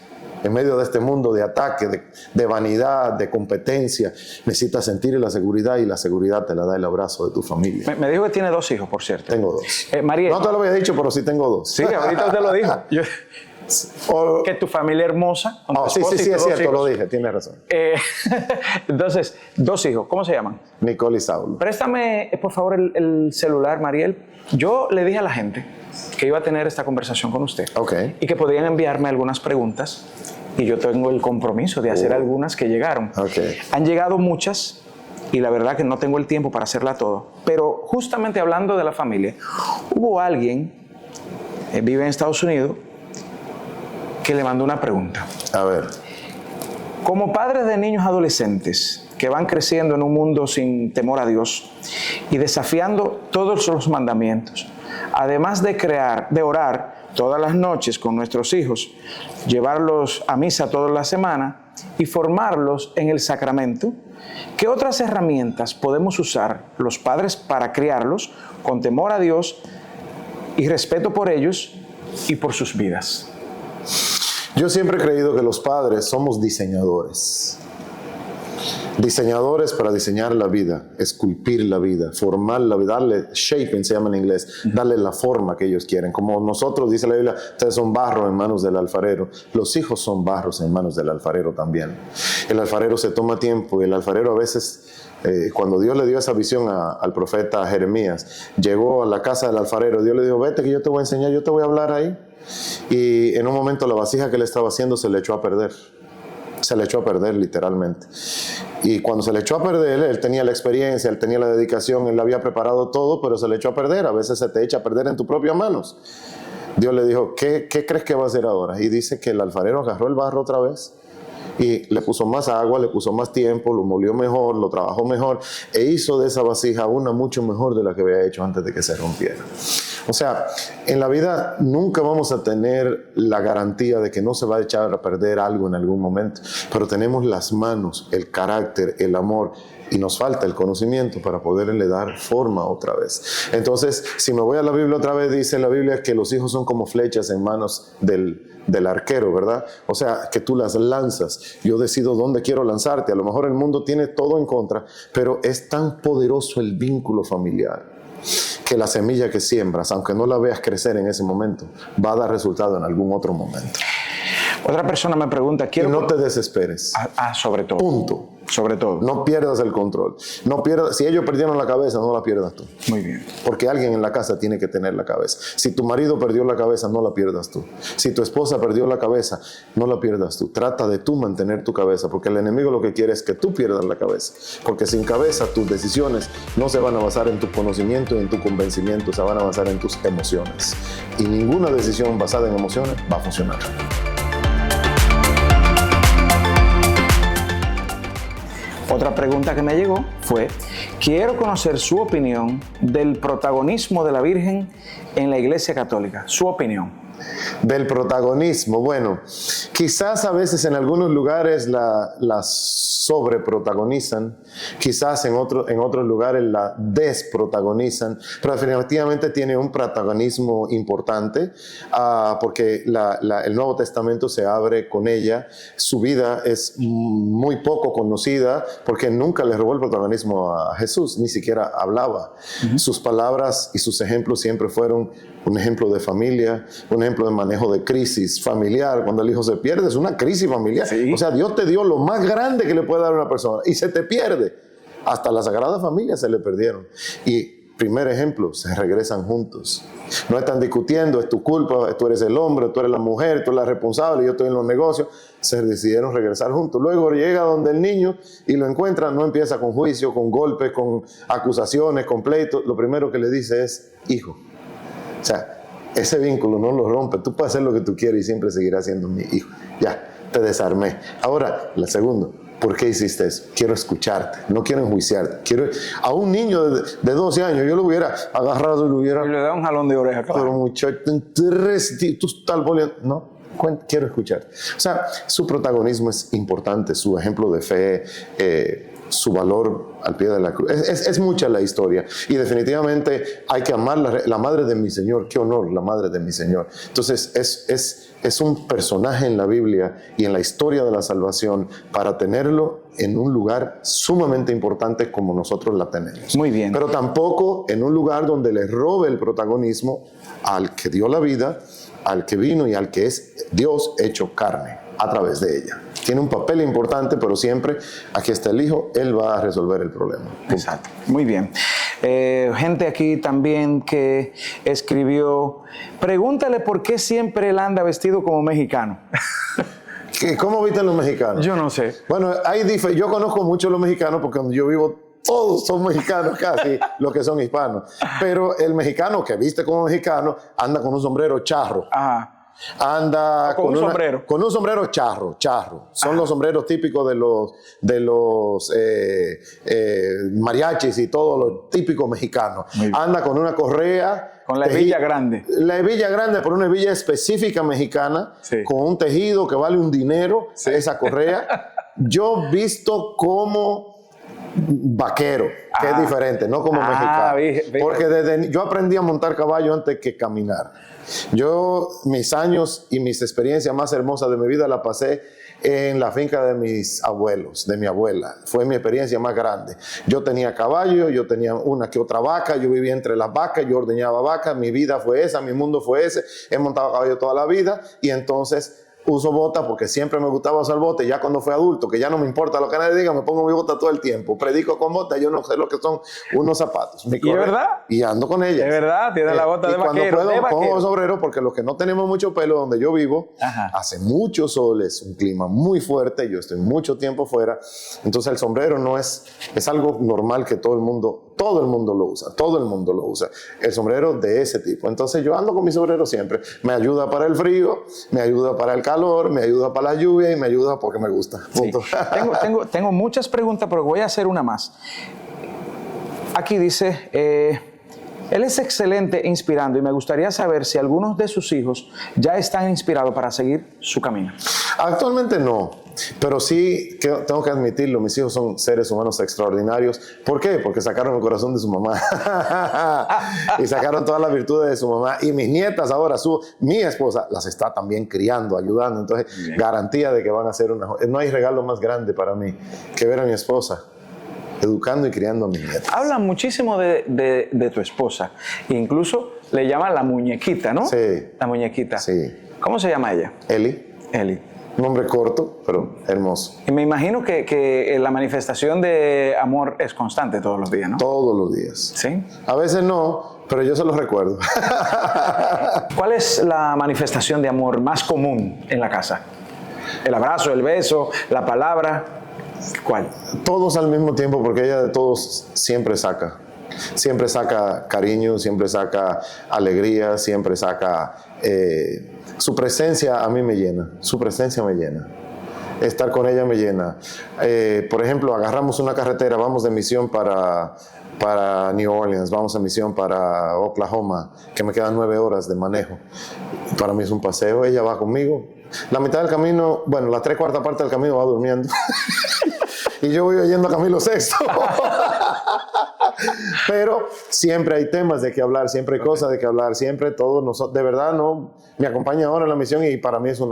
En medio de este mundo de ataque, de vanidad, de competencia, necesitas sentir la seguridad, y la seguridad te la da el abrazo de tu familia.
Me dijo que tiene 2 hijos, por cierto.
Tengo 2.
Mariel,
no te lo había dicho, pero sí tengo 2.
Sí, ahorita usted lo dijo. Que tu familia hermosa.
Sí, es cierto, hijos. Lo dije, tienes razón.
Entonces, 2 hijos, ¿cómo se llaman?
Nicole y Saulo.
Préstame, por favor, el celular, Mariel. Yo le dije a la gente que iba a tener esta conversación con usted.
Okay.
Y que podían enviarme algunas preguntas. Y yo tengo el compromiso de hacer algunas que llegaron.
Okay.
Han llegado muchas, y la verdad que no tengo el tiempo para hacerla todo. Pero justamente hablando de la familia, hubo alguien, vive en Estados Unidos, que le mandó una pregunta.
A ver.
Como padres de niños adolescentes que van creciendo en un mundo sin temor a Dios y desafiando todos los mandamientos, además de orar todas las noches con nuestros hijos, llevarlos a misa toda la semana y formarlos en el sacramento, ¿qué otras herramientas podemos usar los padres para criarlos con temor a Dios y respeto por ellos y por sus vidas?
Yo siempre he creído que los padres somos diseñadores. Diseñadores para diseñar la vida, esculpir la vida, formar la vida, darle shaping, se llama en inglés, darle la forma que ellos quieren. Como nosotros, dice la Biblia, ustedes son barro en manos del alfarero. Los hijos son barros en manos del alfarero también. El alfarero se toma tiempo, y el alfarero a veces, cuando Dios le dio esa visión al profeta Jeremías, llegó a la casa del alfarero, Dios le dijo, vete que yo te voy a enseñar, yo te voy a hablar ahí. Y en un momento la vasija que él estaba haciendo se le echó a perder. Se le echó a perder literalmente. Y cuando se le echó a perder, él tenía la experiencia, él tenía la dedicación, él había preparado todo, pero se le echó a perder. A veces se te echa a perder en tus propias manos. Dios le dijo, ¿qué crees que va a hacer ahora? Y dice que el alfarero agarró el barro otra vez y le puso más agua, le puso más tiempo, lo molió mejor, lo trabajó mejor, e hizo de esa vasija una mucho mejor de la que había hecho antes de que se rompiera. O sea, en la vida nunca vamos a tener la garantía de que no se va a echar a perder algo en algún momento, pero tenemos las manos, el carácter, el amor, y nos falta el conocimiento para poderle dar forma otra vez. Entonces, si me voy a la Biblia otra vez, dice la Biblia que los hijos son como flechas en manos del arquero, ¿verdad? O sea, que tú las lanzas. Yo decido dónde quiero lanzarte. A lo mejor el mundo tiene todo en contra, pero es tan poderoso el vínculo familiar que la semilla que siembras, aunque no la veas crecer en ese momento, va a dar resultado en algún otro momento.
Otra persona me pregunta...
Y no te desesperes.
Sobre todo.
Punto.
Sobre todo.
No pierdas el control. No pierdas, si ellos perdieron la cabeza, no la pierdas tú.
Muy bien.
Porque alguien en la casa tiene que tener la cabeza. Si tu marido perdió la cabeza, no la pierdas tú. Si tu esposa perdió la cabeza, no la pierdas tú. Trata de tú mantener tu cabeza, porque el enemigo lo que quiere es que tú pierdas la cabeza. Porque sin cabeza tus decisiones no se van a basar en tu conocimiento y en tu convencimiento, se van a basar en tus emociones. Y ninguna decisión basada en emociones va a funcionar.
Otra pregunta que me llegó fue, quiero conocer su opinión del protagonismo de la Virgen en la Iglesia Católica. Su opinión.
del protagonismo. Bueno, quizás a veces en algunos lugares la sobreprotagonizan, quizás en otros lugares la desprotagonizan, pero definitivamente tiene un protagonismo importante porque el Nuevo Testamento se abre con ella. Su vida es muy poco conocida porque nunca le robó el protagonismo a Jesús, ni siquiera hablaba. Sus palabras y sus ejemplos siempre fueron un ejemplo de familia, un ejemplo de manejo de crisis familiar. Cuando el hijo se pierde, es una crisis familiar.
Sí.
O sea, Dios te dio lo más grande que le puede dar a una persona y se te pierde. Hasta la Sagrada Familia se le perdieron. Y primer ejemplo, se regresan juntos. No están discutiendo, es tu culpa, tú eres el hombre, tú eres la mujer, tú eres la responsable, yo estoy en los negocios. Se decidieron regresar juntos. Luego llega donde el niño y lo encuentra, no empieza con juicio, con golpes, con acusaciones, con pleitos. Lo primero que le dice es, hijo. O sea, ese vínculo no lo rompe. Tú puedes hacer lo que tú quieres y siempre seguirás siendo mi hijo. Ya, te desarmé. Ahora, la segunda. ¿Por qué hiciste eso? Quiero escucharte, no quiero enjuiciarte. A un niño de 12 años, yo lo hubiera agarrado y lo hubiera...
Y le da un jalón de oreja, claro.
Pero muchacho, tú estás volviendo... No, quiero escucharte. O sea, su protagonismo es importante, su ejemplo de fe, su valor al pie de la cruz. Es mucha la historia. Y definitivamente hay que amar la madre de mi Señor. Qué honor, la madre de mi Señor. Entonces, es un personaje en la Biblia y en la historia de la salvación para tenerlo en un lugar sumamente importante como nosotros la tenemos.
Muy bien.
Pero tampoco en un lugar donde le robe el protagonismo al que dio la vida, al que vino y al que es Dios hecho carne a través de ella. Tiene un papel importante, pero siempre aquí está el Hijo, Él va a resolver el problema.
Exacto. Muy bien. Gente aquí también que escribió, pregúntale por qué siempre él anda vestido como mexicano.
¿Cómo visten los mexicanos?
Yo no sé.
Bueno, yo conozco mucho a los mexicanos porque donde yo vivo todos son mexicanos casi, los que son hispanos. Pero el mexicano que viste como mexicano anda con un sombrero charro.
Ajá.
Anda
con un sombrero.
Con un sombrero charro. Son los sombreros típicos de los mariachis y todos los típicos mexicanos. Anda con una correa.
Con la hebilla grande.
La hebilla grande, pero una hebilla específica mexicana, sí, con un tejido que vale un dinero, sí, esa correa. Yo visto como vaquero, que es diferente, no como mexicano. Porque yo aprendí a montar caballo antes que caminar. Mis años y mis experiencias más hermosas de mi vida la pasé en la finca de mis abuelos, de mi abuela. Fue mi experiencia más grande. Yo tenía caballo, yo tenía una que otra vaca, yo vivía entre las vacas, yo ordeñaba vacas, mi vida fue esa, mi mundo fue ese. He montado caballo toda la vida y entonces uso botas porque siempre me gustaba usar botas. Ya cuando fui adulto, que ya no me importa lo que nadie diga, me pongo mi bota todo el tiempo. Predico con botas, yo no sé lo que son unos zapatos.
¿Y es verdad?
Y ando con ellas.
Es verdad, tiene la bota de vaquero.
Y cuando puedo, pongo sombrero porque los que no tenemos mucho pelo donde yo vivo, hace mucho sol, es un clima muy fuerte, yo estoy mucho tiempo fuera. Entonces el sombrero no es algo normal que todo el mundo lo usa. El sombrero de ese tipo. Entonces yo ando con mi sombrero siempre. Me ayuda para el frío, me ayuda para el calor, me ayuda para la lluvia y me ayuda porque me gusta.
Sí. Tengo muchas preguntas, pero voy a hacer una más. Aquí dice, él es excelente inspirando y me gustaría saber si algunos de sus hijos ya están inspirados para seguir su camino.
Actualmente no, pero sí tengo que admitirlo, mis hijos son seres humanos extraordinarios. ¿Por qué? Porque sacaron el corazón de su mamá y sacaron todas las virtudes de su mamá. Y mis nietas ahora, mi esposa las está también criando, ayudando. Entonces, garantía de que van a ser no hay regalo más grande para mí que ver a mi esposa educando y criando a mis nietas.
Hablan muchísimo de tu esposa. Incluso le llaman la muñequita, ¿no?
Sí.
La muñequita.
Sí.
¿Cómo se llama ella?
Eli. Un nombre corto, pero hermoso.
Y me imagino que la manifestación de amor es constante todos los días, ¿no?
Todos los días.
¿Sí?
A veces no, pero yo se los recuerdo.
¿Cuál es la manifestación de amor más común en la casa? ¿El abrazo, el beso, la palabra? ¿Cuál? Todos
al mismo tiempo, porque ella de todos siempre saca. Siempre saca cariño, siempre saca alegría, siempre saca... su presencia a mí me llena. Su presencia me llena. estar con ella me llena. Por ejemplo, agarramos una carretera, vamos de misión para New Orleans, vamos a misión para Oklahoma, que me quedan 9 horas de manejo. Para mí es un paseo, ella va conmigo. La mitad del camino, bueno, la 3/4 parte del camino va durmiendo. Y yo voy oyendo a Camilo Sexto. Pero siempre hay temas de que hablar, siempre hay cosas de que hablar, siempre todo. De verdad, no, me acompaña ahora en la misión y para mí es no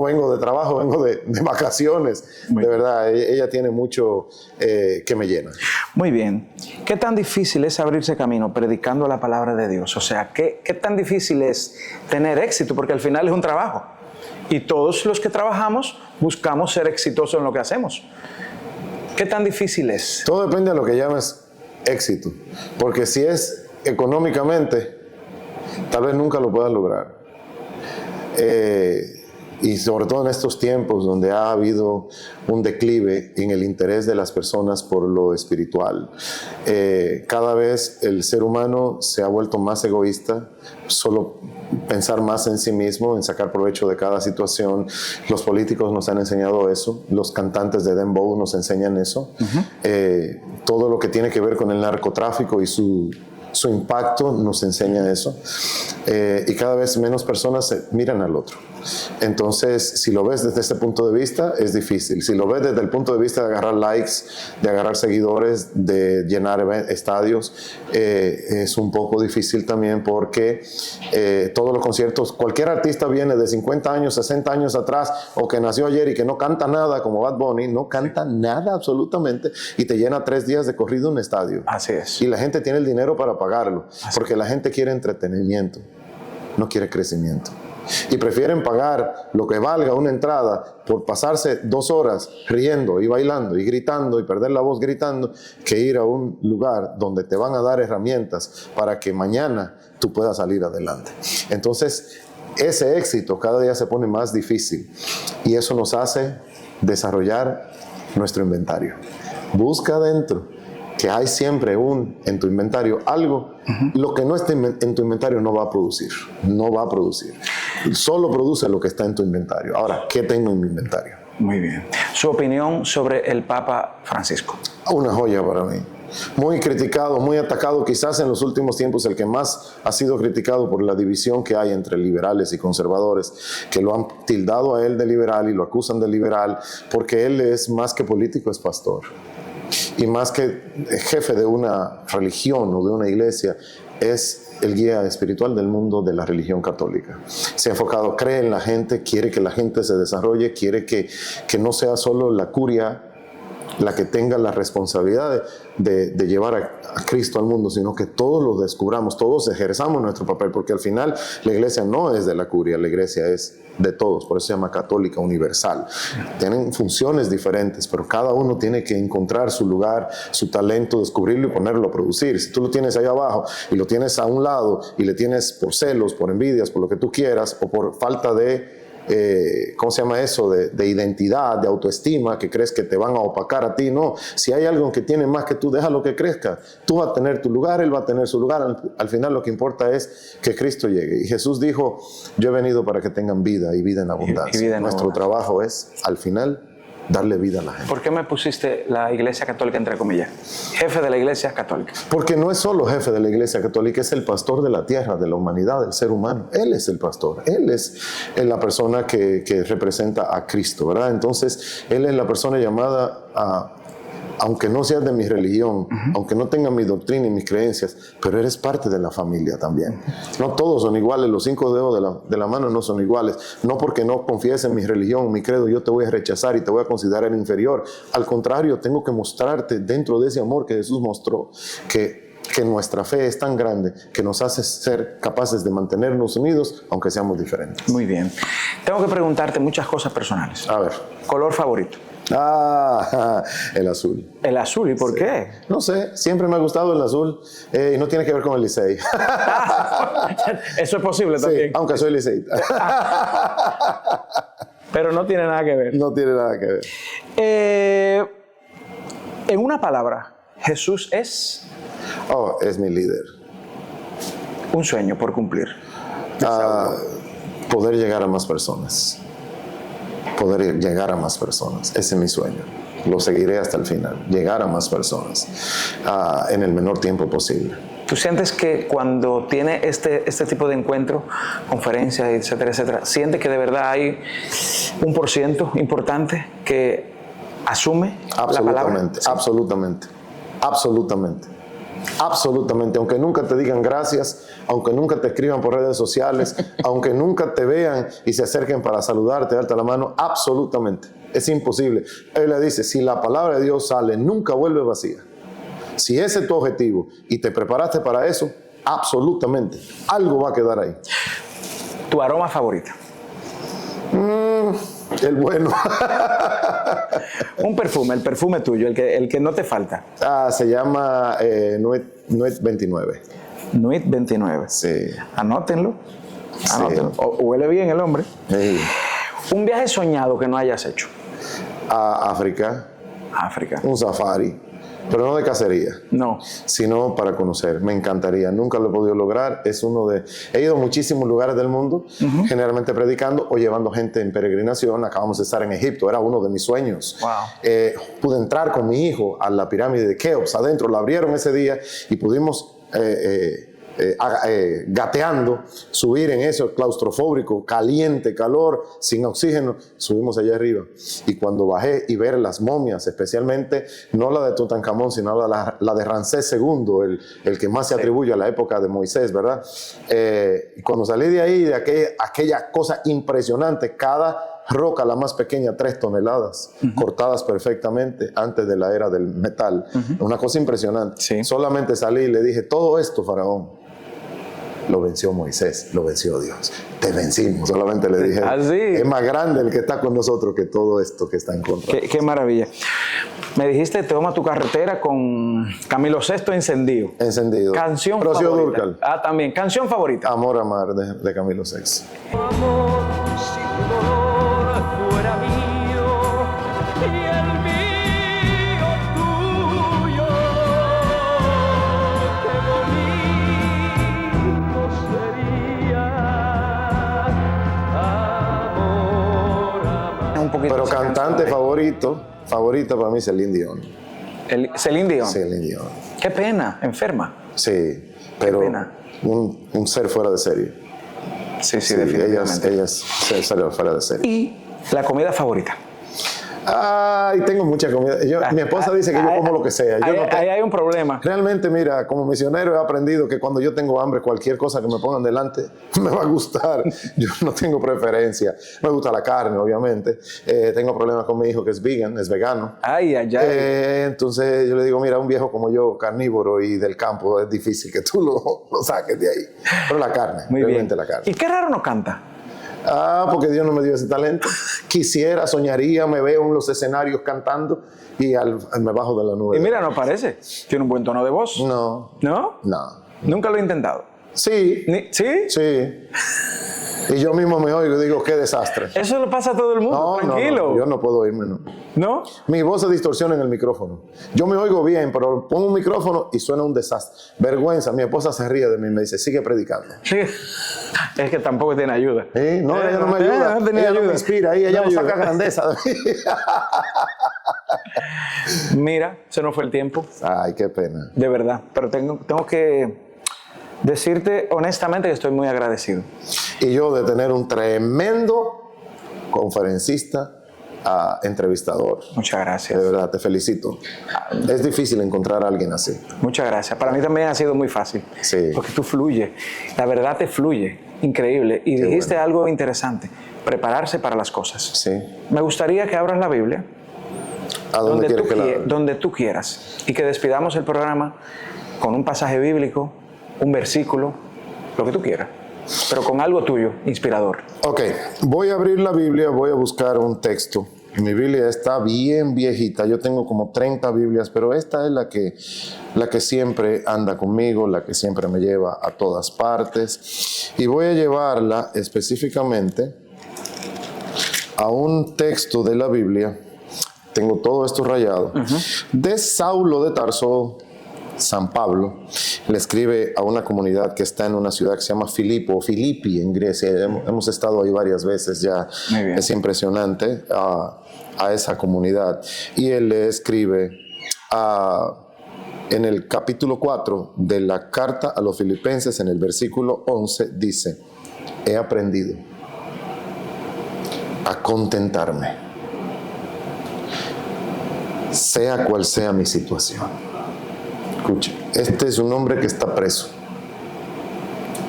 vengo de trabajo, vengo de vacaciones. De verdad, ella tiene mucho que me llena.
Muy bien. ¿Qué tan difícil es abrirse camino predicando la palabra de Dios? O sea, ¿qué tan difícil es tener éxito? Porque al final es un trabajo. Y todos los que trabajamos buscamos ser exitosos en lo que hacemos. ¿Qué tan difícil es?
Todo depende de lo que llames éxito. Porque si es económicamente, tal vez nunca lo puedas lograr. Y sobre todo en estos tiempos donde ha habido un declive en el interés de las personas por lo espiritual. Cada vez el ser humano se ha vuelto más egoísta, solo pensar más en sí mismo, en sacar provecho de cada situación. Los políticos nos han enseñado eso, los cantantes de dembow nos enseñan eso. Todo lo que tiene que ver con el narcotráfico y su impacto nos enseña eso. Y cada vez menos personas miran al otro. Entonces, si lo ves desde ese punto de vista, es difícil. Si lo ves desde el punto de vista de agarrar likes, de agarrar seguidores, de llenar estadios, es un poco difícil también porque todos los conciertos, cualquier artista viene de 50 años, 60 años atrás, o que nació ayer y que no canta nada, como Bad Bunny, no canta nada absolutamente, y te llena 3 días de corrido un estadio.
Así es.
Y la gente tiene el dinero para pagarlo, porque la gente quiere entretenimiento, no quiere crecimiento. Y prefieren pagar lo que valga una entrada por pasarse 2 horas riendo y bailando y gritando y perder la voz gritando, que ir a un lugar donde te van a dar herramientas para que mañana tú puedas salir adelante. Entonces, ese éxito cada día se pone más difícil y eso nos hace desarrollar nuestro inventario. Busca adentro que hay siempre en tu inventario algo. Lo que no esté en tu inventario no va a producir. Solo produce lo que está en tu inventario. Ahora, ¿qué tengo en mi inventario?
Muy bien. Su opinión sobre el Papa Francisco.
Una joya para mí. Muy criticado, muy atacado, quizás en los últimos tiempos el que más ha sido criticado por la división que hay entre liberales y conservadores, que lo han tildado a él de liberal y lo acusan de liberal, porque él es más que político, es pastor. Y más que jefe de una religión o de una iglesia, es el guía espiritual del mundo de la religión católica. Se ha enfocado, cree en la gente, quiere que la gente se desarrolle, quiere que no sea solo la curia la que tenga la responsabilidad de llevar a Cristo al mundo, sino que todos lo descubramos, todos ejerzamos nuestro papel, porque al final la iglesia no es de la curia, la iglesia es de todos, por eso se llama católica universal. Tienen funciones diferentes, pero cada uno tiene que encontrar su lugar, su talento, descubrirlo y ponerlo a producir. Si tú lo tienes ahí abajo y lo tienes a un lado y le tienes por celos, por envidias, por lo que tú quieras, o por falta de ¿cómo se llama eso? De identidad, de autoestima, que crees que te van a opacar a ti. No, si hay algo que tiene más que tú, déjalo que crezca. Tú vas a tener tu lugar, él va a tener su lugar. Al final lo que importa es que Cristo llegue. Y Jesús dijo, yo he venido para que tengan vida y vida en abundancia. Nuestro trabajo es, al final, darle vida a la gente.
¿Por qué me pusiste la Iglesia Católica entre comillas? Jefe de la Iglesia Católica.
Porque no es solo jefe de la Iglesia Católica, es el pastor de la tierra, de la humanidad, del ser humano. Él es el pastor, él es la persona que representa a Cristo, ¿verdad? Entonces, él es la persona llamada a, aunque no seas de mi religión, aunque no tenga mi doctrina y mis creencias, pero eres parte de la familia también. No todos son iguales, los 5 dedos de la mano no son iguales. No porque no confíes en mi religión, mi credo, yo te voy a rechazar y te voy a considerar inferior. Al contrario, tengo que mostrarte dentro de ese amor que Jesús mostró, que nuestra fe es tan grande que nos hace ser capaces de mantenernos unidos, aunque seamos diferentes.
Muy bien. Tengo que preguntarte muchas cosas personales.
A ver.
¿Color favorito?
El azul.
¿El azul? ¿Y por qué?
No sé, siempre me ha gustado el azul y no tiene que ver con el Licey.
Eso es posible también.
Sí, aunque soy liceísta.
Pero no tiene nada que ver.
No tiene nada que ver.
En una palabra, Jesús es...
Es mi líder.
Un sueño por cumplir.
Poder llegar a más personas. poder llegar a más personas. Ese es mi sueño. Lo seguiré hasta el final, llegar a más personas en el menor tiempo posible.
¿Tú sientes que cuando tiene este tipo de encuentros, conferencias, etcétera, etcétera, sientes que de verdad hay un % importante que asume la palabra?
Sí. Absolutamente, aunque nunca te digan gracias, aunque nunca te escriban por redes sociales, aunque nunca te vean y se acerquen para saludarte, darte la mano, absolutamente, es imposible. Él le dice, si la palabra de Dios sale, nunca vuelve vacía. Si ese es tu objetivo y te preparaste para eso, absolutamente, algo va a quedar ahí.
¿Tu aroma favorito?
El bueno.
Un perfume, el perfume tuyo, el que no te falta.
Se llama Nuit 29.
Nuit 29.
Sí.
Anótenlo. Anótenlo.
Sí.
Huele bien el hombre.
Sí.
Un viaje soñado que no hayas hecho.
A África.
África.
Un safari. Pero no de cacería.
No.
Sino para conocer. Me encantaría. Nunca lo he podido lograr. He ido a muchísimos lugares del mundo, generalmente predicando o llevando gente en peregrinación. Acabamos de estar en Egipto. Era uno de mis sueños.
Wow.
Pude entrar con mi hijo a la pirámide de Keops. Adentro la abrieron ese día y pudimos gateando, subir en eso, claustrofóbico, caliente, calor, sin oxígeno, subimos allá arriba. Y cuando bajé y ver las momias, especialmente, no la de Tutankamón, sino la de Ramsés II, el que más se atribuye a la época de Moisés, ¿verdad? Y cuando salí de ahí, de aquella cosa impresionante, cada roca, la más pequeña, 3 toneladas, cortadas perfectamente antes de la era del metal. Una cosa impresionante.
Sí.
Solamente salí y le dije, todo esto, faraón, lo venció Moisés, lo venció Dios. Te vencimos. Solamente le dije, es más grande el que está con nosotros que todo esto que está en contra.
Qué maravilla. Me dijiste, te toma tu carretera con Camilo VI encendido.
Encendido.
Canción
Rocío
favorita.
Dúrcal.
También. Canción favorita.
Amor a Mar de Camilo VI.
Amor, si tu dolor fuera mío y el mío tuyo, qué bonito sería. Amor, amar.
Un poquito
Pero
esa
cantante
canción.
favorita para mí, Celine Dion.
Celine Dion.
Celine Dion.
Qué pena, enferma.
Sí, pero
pena.
un ser fuera de serie.
Sí,
Sí,
definitivamente.
ellas se salen fuera de serie.
Y la comida favorita.
Ay, tengo mucha comida. Mi esposa dice que yo como lo que sea. Yo no
Ahí hay un problema.
Realmente, mira, como misionero he aprendido que cuando yo tengo hambre, cualquier cosa que me pongan delante me va a gustar. Yo no tengo preferencia. Me gusta la carne, obviamente. Tengo problemas con mi hijo que es vegan, es vegano.
Ay.
Entonces yo le digo, mira, un viejo como yo, carnívoro y del campo, es difícil que tú lo saques de ahí. Pero la carne,
Muy
realmente
bien.
la carne.
¿Y qué raro no canta?
Porque Dios no me dio ese talento. Quisiera, soñaría, me veo en los escenarios cantando y me bajo de la nube.
Y mira, no parece. Tiene un buen tono de voz.
No.
¿No?
No.
Nunca lo he intentado.
Sí.
¿Sí?
Sí. Y yo mismo me oigo y digo, qué desastre.
Eso lo pasa a todo el mundo, tranquilo.
No, yo no puedo oírme, no.
¿No?
Mi voz se distorsiona en el micrófono. Yo me oigo bien, pero pongo un micrófono y suena un desastre. Vergüenza. Mi esposa se ríe de mí y me dice, sigue predicando.
Sí. Es que tampoco tiene ayuda.
¿Sí? No, ella no me ayuda.
No tenía
Ella no
ayuda.
me inspira. Ella
No
no saca
ayuda.
grandeza de mí.
Mira, se nos fue el tiempo.
Ay, qué pena.
De verdad. Pero tengo que decirte honestamente que estoy muy agradecido.
Y yo de tener un tremendo conferencista, entrevistador.
Muchas
De
gracias.
verdad, te felicito. Es difícil encontrar a alguien así.
Muchas gracias. Para mí también ha sido muy fácil.
Sí.
Porque tú fluyes. La verdad te fluye. Increíble. Y
Qué
dijiste
bueno.
algo interesante. Prepararse para las cosas.
Sí.
Me gustaría que abras la Biblia
¿A dónde quieres que la abra?
donde tú quieras. Y que despidamos el programa con un pasaje bíblico, un versículo, lo que tú quieras. Pero con algo tuyo, inspirador.
Ok, voy a abrir la Biblia, voy a buscar un texto. Mi Biblia está bien viejita, yo tengo como 30 Biblias, pero esta es la que siempre anda conmigo, la que siempre me lleva a todas partes. Y voy a llevarla específicamente a un texto de la Biblia, tengo todo esto rayado, de Saulo de Tarso. San Pablo, le escribe a una comunidad que está en una ciudad que se llama Filipi en Grecia. Hemos estado ahí varias veces ya.
Muy bien.
Es impresionante a esa comunidad. Y él le escribe en el capítulo 4 de la carta a los Filipenses, en el versículo 11, dice: he aprendido a contentarme, sea cual sea mi situación. Escuche, este es un hombre que está preso,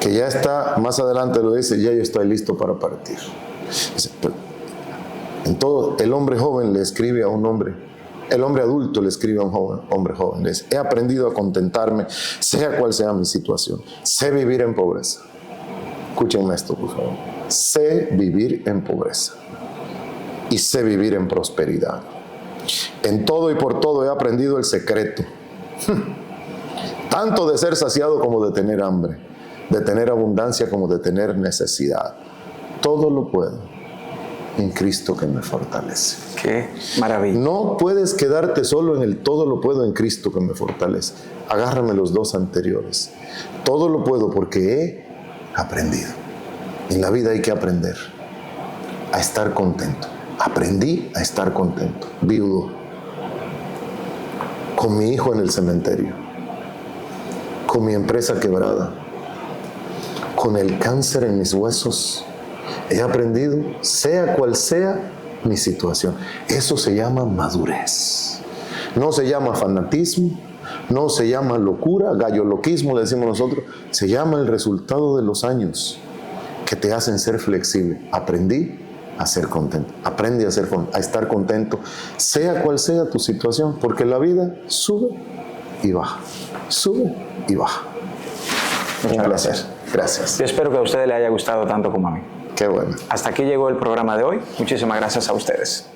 que ya está, más adelante lo dice, ya yo estoy listo para partir. Dice, en todo, el hombre joven le escribe a un hombre, el hombre adulto le escribe a un hombre joven, le dice: he aprendido a contentarme, sea cual sea mi situación. Sé vivir en pobreza. Escúchenme esto, por favor. Sé vivir en pobreza y sé vivir en prosperidad. En todo y por todo he aprendido el secreto, tanto de ser saciado como de tener hambre, de tener abundancia como de tener necesidad. Todo lo puedo en Cristo que me fortalece.
Qué maravilla.
No puedes quedarte solo en el todo lo puedo en Cristo que me fortalece. Agárrame los dos anteriores. Todo lo puedo porque he aprendido. En la vida hay que aprender a estar contento. Aprendí a estar contento, viudo, con mi hijo en el cementerio, con mi empresa quebrada, con el cáncer en mis huesos. He aprendido, sea cual sea mi situación. Eso se llama madurez. No se llama fanatismo, no se llama locura, galloloquismo le decimos nosotros. Se llama el resultado de los años que te hacen ser flexible. Aprendí a ser contento. Aprende a estar contento, sea cual sea tu situación, porque la vida sube y baja, sube y baja. Un placer. Gracias.
Yo espero que a ustedes les haya gustado tanto como a mí.
Qué bueno.
Hasta aquí llegó el programa de hoy. Muchísimas gracias a ustedes.